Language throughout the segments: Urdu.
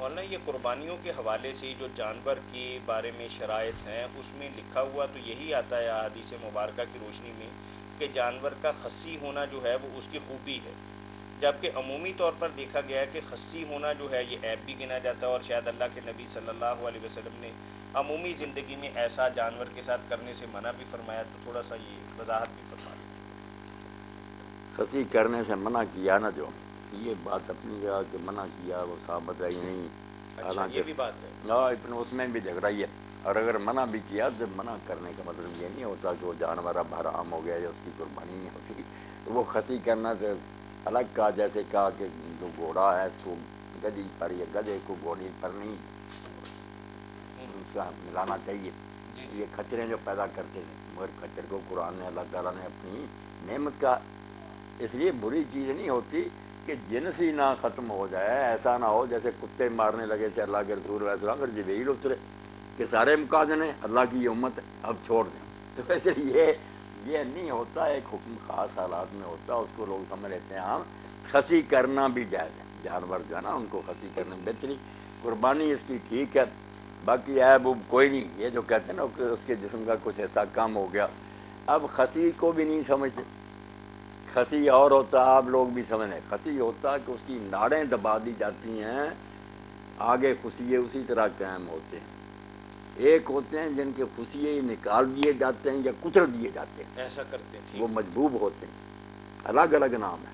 مولانا یہ قربانیوں کے حوالے سے جو جانور کے بارے میں شرائط ہیں اس میں لکھا ہوا تو یہی آتا ہے احادیث مبارکہ کی روشنی میں کہ جانور کا خصی ہونا جو ہے وہ اس کی خوبی ہے، جبکہ عمومی طور پر دیکھا گیا ہے کہ خصی ہونا جو ہے یہ عیب بھی گنا جاتا ہے، اور شاید اللہ کے نبی صلی اللہ علیہ وسلم نے عمومی زندگی میں ایسا جانور کے ساتھ کرنے سے منع بھی فرمایا، تو تھوڑا سا یہ وضاحت بھی فرما دیں۔ خصی کرنے سے منع کیا نا، جو یہ بات اپنی جگہ کہ منع کیا وہ ثابت ہے ہی نہیں، اچھا حالانکہ یہ بھی بات ہے۔ اتنا اس میں بھی جھگڑا ہی ہے، اور اگر منع بھی کیا تو منع کرنے کا مطلب یہ نہیں ہوتا کہ وہ جانور اب حرام ہو گیا یا اس کی قربانی نہیں ہوتی، وہ خصی کرنا سے الگ کہا، جیسے کہا کہ جو گھوڑا ہے اس کو گدھی پر یا گدھے کو گھوڑی پر نہیں اس کا ملانا چاہیے، جی یہ جی کھچریں جو پیدا کرتے ہیں، مگر کھچر کو قرآن نے اللہ تعالیٰ نے اپنی نعمت کا، اس لیے بری چیز نہیں ہوتی کہ جنس ہی نہ ختم ہو جائے، ایسا نہ ہو جیسے کتے مارنے لگے تھے اللہ کے رسول علیہ السلام، پھر جبریل اترے کہ سارے مکا دینے اللہ کی یہ امت ہے اب چھوڑ دیں، تو ویسے یہ نہیں ہوتا، ایک حکم خاص حالات میں ہوتا، اس کو لوگ سمجھ لیتے ہیں ہاں خصی کرنا بھی جائز ہے، جانور جو ہے نا ان کو خصی کرنا بہتری، قربانی اس کی ٹھیک ہے، باقی عیب کوئی نہیں، یہ جو کہتے ہیں نا کہ اس کے جسم کا کچھ ایسا کم ہو گیا، اب خصی کو بھی نہیں سمجھتے، خصی اور ہوتا، آپ لوگ بھی سمجھیں، خصی ہوتا کہ اس کی ناڑیں دبا دی جاتی ہیں، آگے خصیے اسی طرح قائم ہوتے ہیں، ایک ہوتے ہیں جن کے خصیے نکال دیے جاتے ہیں یا کچل دیے جاتے ہیں، ایسا کرتے ہیں، وہ ٹھیک۔ مجبوب ہوتے ہیں، الگ الگ نام ہے،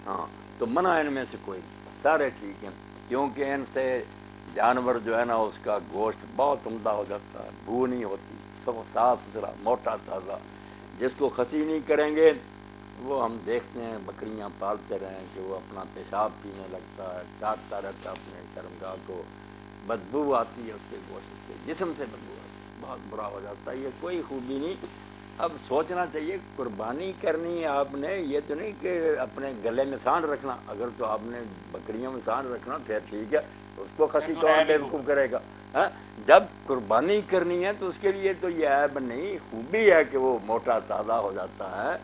ہاں تو منع ان میں سے کوئی نہیں، سارے ٹھیک ہیں، کیونکہ ان سے جانور جو ہے نا اس کا گوشت بہت عمدہ ہو جاتا ہے، بو نہیں ہوتی، سب صاف ستھرا موٹا تازہ، جس کو خصی نہیں کریں گے وہ ہم دیکھتے ہیں بکریاں پالتے رہیں کہ وہ اپنا پیشاب پینے لگتا ہے، چاٹتا رہتا ہے اپنے شرمگاہ کو، بدبو آتی ہے اس کے گوشت سے، جسم سے بدبو آتی ہے، بہت برا ہو جاتا ہے، یہ کوئی خوبی نہیں، اب سوچنا چاہیے قربانی کرنی ہے آپ نے، یہ تو نہیں کہ اپنے گلے میں سانڈ رکھنا، اگر تو آپ نے بکریوں میں سانڈ رکھنا پھر ٹھیک ہے، اس کو خصی تو کون عیب ہی ہوگا۔ بیوقوف کرے گا، ہاں جب قربانی کرنی ہے تو اس کے لیے تو یہ عیب نہیں، خوبی ہے کہ وہ موٹا تازہ ہو جاتا ہے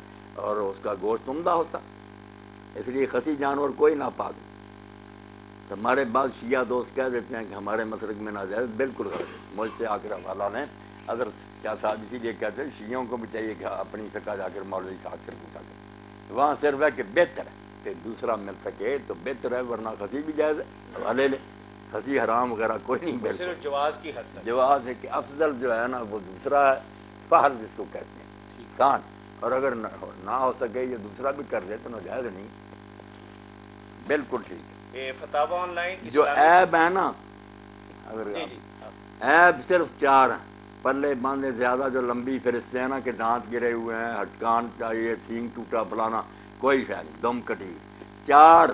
اور اس کا گوشت عمدہ ہوتا، اس لیے خصی جانور کوئی ناپاک نہیں۔ ہمارے بعض شیعہ دوست کہہ دیتے ہیں کہ ہمارے مسلک میں ناجائز، بالکل غلط ہے، مجھ سے آ کر حوالہ لیں، اگر شاہ صاحب اسی لیے کہتے ہیں شیعوں کو بھی چاہیے کہ اپنی فقہ جا کر مولوی صاحب سے پوچھا کریں، وہاں صرف ہے کہ بہتر ہے کہ دوسرا مل سکے تو بہتر ہے، ورنہ خصی بھی جائز ہے، حوالے لیں، خصی حرام وغیرہ کوئی نہیں، وہ بالکل صرف جواز کی حد تک۔ جواز ہے کہ افضل جو ہے نا وہ دوسرا ہے، فہل جس کو کہتے ہیں سان، اور اگر نہ ہو سکے یہ دوسرا بھی کر دے تو ناجائز نہیں، بالکل ٹھیک ہے۔ فتاوی آن لائن جو اسلامی۔ عیب ہے نا، اگر جی جی عیب صرف چار ہیں، پلے باندھے زیادہ، جو لمبی فرشتے ہیں نا کہ دانت گرے ہوئے ہیں، ہٹکان چاہیے، سینگ ٹوٹا فلانا، کوئی شاید نہیں، دم کٹی ہوئی، چار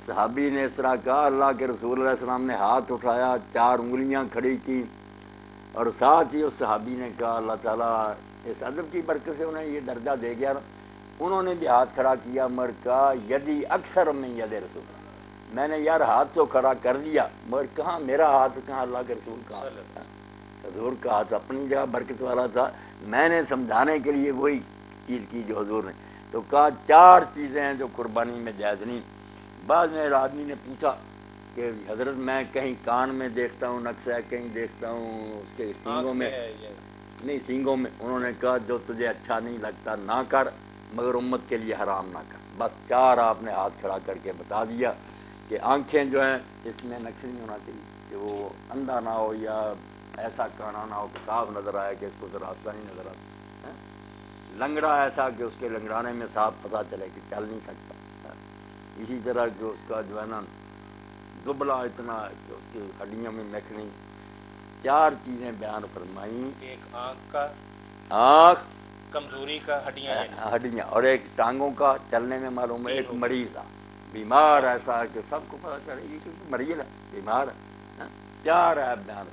صحابی نے اس طرح کہا، اللہ کے رسول علیہ السلام نے ہاتھ اٹھایا، چار انگلیاں کھڑی کی، اور ساتھ ہی اس صحابی نے کہا اللہ تعالیٰ اس ادب کی برکت سے انہیں یہ درجہ دے گیا، انہوں نے بھی ہاتھ کھڑا کیا، مگر کہا یدی اکثر من ید رسول اللہ، میں نے یار ہاتھ تو کھڑا کر دیا مگر کہاں میرا ہاتھ، کہاں اللہ کے رسول کہاں، صلی اللہ حضور کا ہاتھ اپنی جگہ برکت والا تھا، میں نے سمجھانے کے لیے وہی چیز کی جو حضور نے، تو کہا چار چیزیں ہیں جو قربانی میں جائز نہیں۔ بعد میں آدمی نے پوچھا کہ حضرت میں کہیں کان میں دیکھتا ہوں نقص ہے، کہیں دیکھتا ہوں اس کے سینگوں آنکھ میں ہے یہ۔ نہیں، سینگوں میں، انہوں نے کہا جو تجھے اچھا نہیں لگتا نہ کر، مگر امت کے لیے حرام نہ کر، بس چار آپ نے ہاتھ کھڑا کر کے بتا دیا کہ آنکھیں جو ہیں اس میں نقص نہیں ہونا چاہیے، کہ وہ اندھا نہ ہو یا ایسا کانا نہ ہو کہ صاف نظر آئے کہ اس کو تو راستہ نہیں نظر آتا، لنگڑا ایسا کہ اس کے لنگڑانے میں صاف پتہ چلے کہ چل نہیں سکتا، اسی طرح کہ اس کا جو ہے نا دبلا اتنا کہ اس کی ہڈیوں میں نکھنی، چار چیزیں بیان فرمائیں، ایک آنکھ کا، آنکھ، کمزوری کا، ہڈیاں یعنی ہڈیاں، اور ایک ٹانگوں کا چلنے میں معلوم ہے، تین ایک ہو گئے۔ مریض تھا، بیمار اچھا۔ ایسا ہے کہ سب کو پتہ چلے گی کہ مریض ہے، بیمار ہے، چار ہے بیان